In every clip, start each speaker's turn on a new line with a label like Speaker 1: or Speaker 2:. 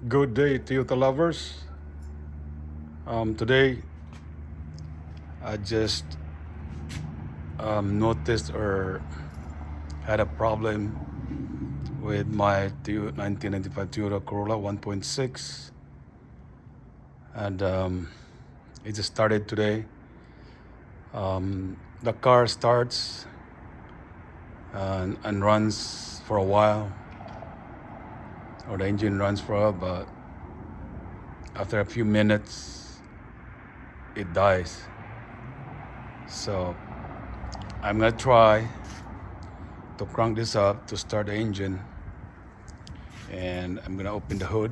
Speaker 1: Good day, Toyota lovers. Today, I just noticed or had a problem with my 1995 Toyota Corolla 1.6, and it just started today. The car starts and runs for a while, or the engine runs for a while, but after a few minutes, it dies. So I'm gonna try to crank this up to start the engine, and I'm gonna open the hood.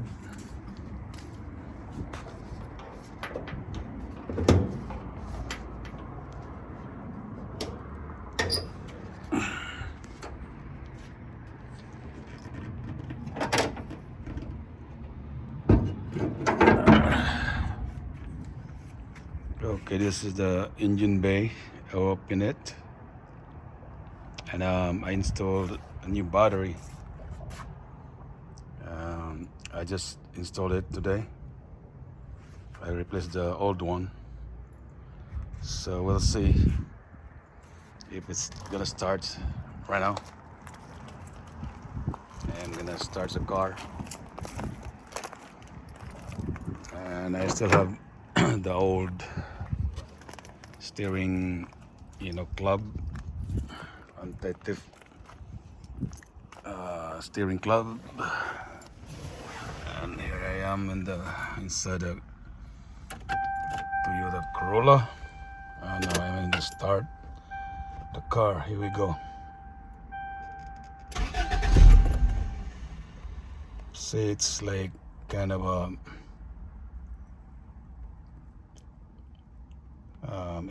Speaker 1: Okay, this is the engine bay. I open it, and I installed a new battery. I just installed it today. I replaced the old one, so we'll see if it's gonna start right now. I'm gonna start the car, and I still have the old steering, club, anti-tiff steering club, and here I am inside the Toyota Corolla, and now I'm going to start the car. Here we go. See, it's like kind of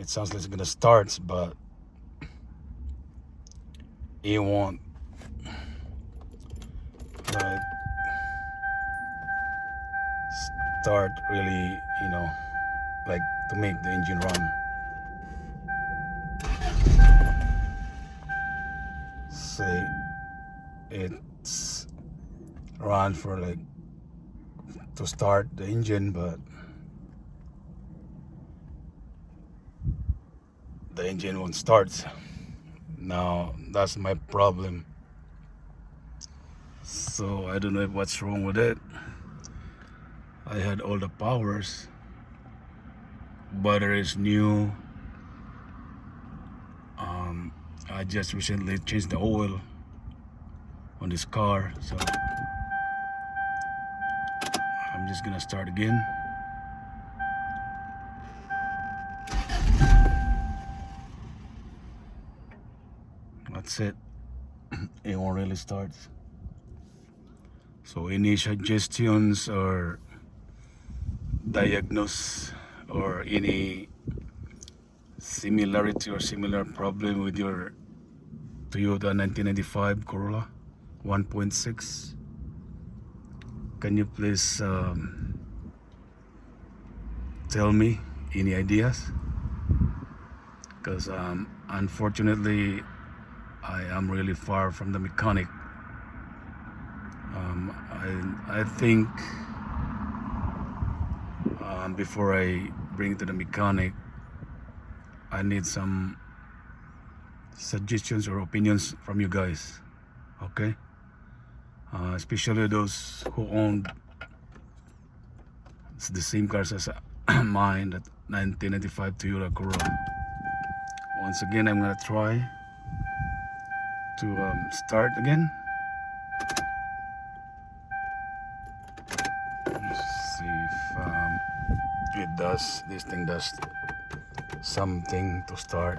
Speaker 1: it sounds like it's gonna start, but it won't like start really, like to make the engine run. Say it's run for like to start the engine, but the engine won't start. Now that's my problem. So I don't know what's wrong with it. I had all the powers. Battery is new. I just recently changed the oil on this car, so I'm just gonna start again. That's it. It won't really start. So any suggestions or diagnose or any similarity or similar problem with your Toyota 1995 Corolla 1.6, can you please tell me any ideas? Because unfortunately I am really far from the mechanic. I think before I bring it to the mechanic, I need some suggestions or opinions from you guys, okay? Especially those who own the same cars as mine, that 1995 Toyota Corolla. Once again, I'm gonna try to start again. Let's see if this thing does something to start.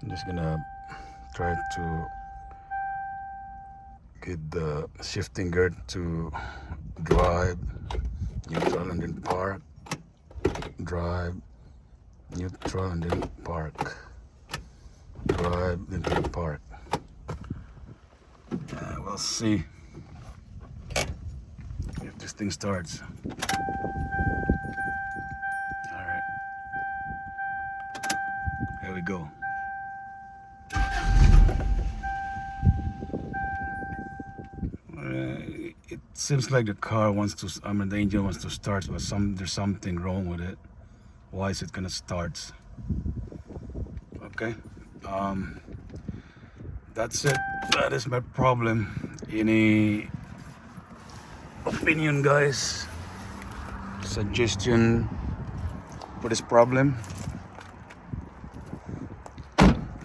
Speaker 1: I'm just gonna try to get the shifting gear to drive, neutral, and then park, drive, neutral, and then park, drive, then park. We'll see if this thing starts. All right, here we go. It seems like the car wants to, I mean the engine wants to start, but there's something wrong with it. Why is it gonna start? Okay, that's it. That is my problem. Any opinion, guys? Suggestion for this problem?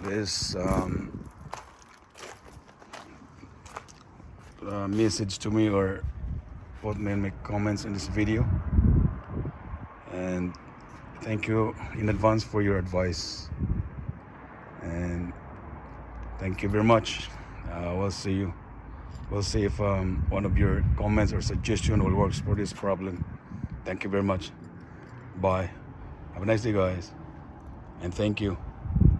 Speaker 1: This message to me, or put me in my comments in this video. And thank you in advance for your advice. And thank you very much. We'll see you. We'll see if one of your comments or suggestion will work for this problem. Thank you very much. Bye. Have a nice day, guys. And thank you.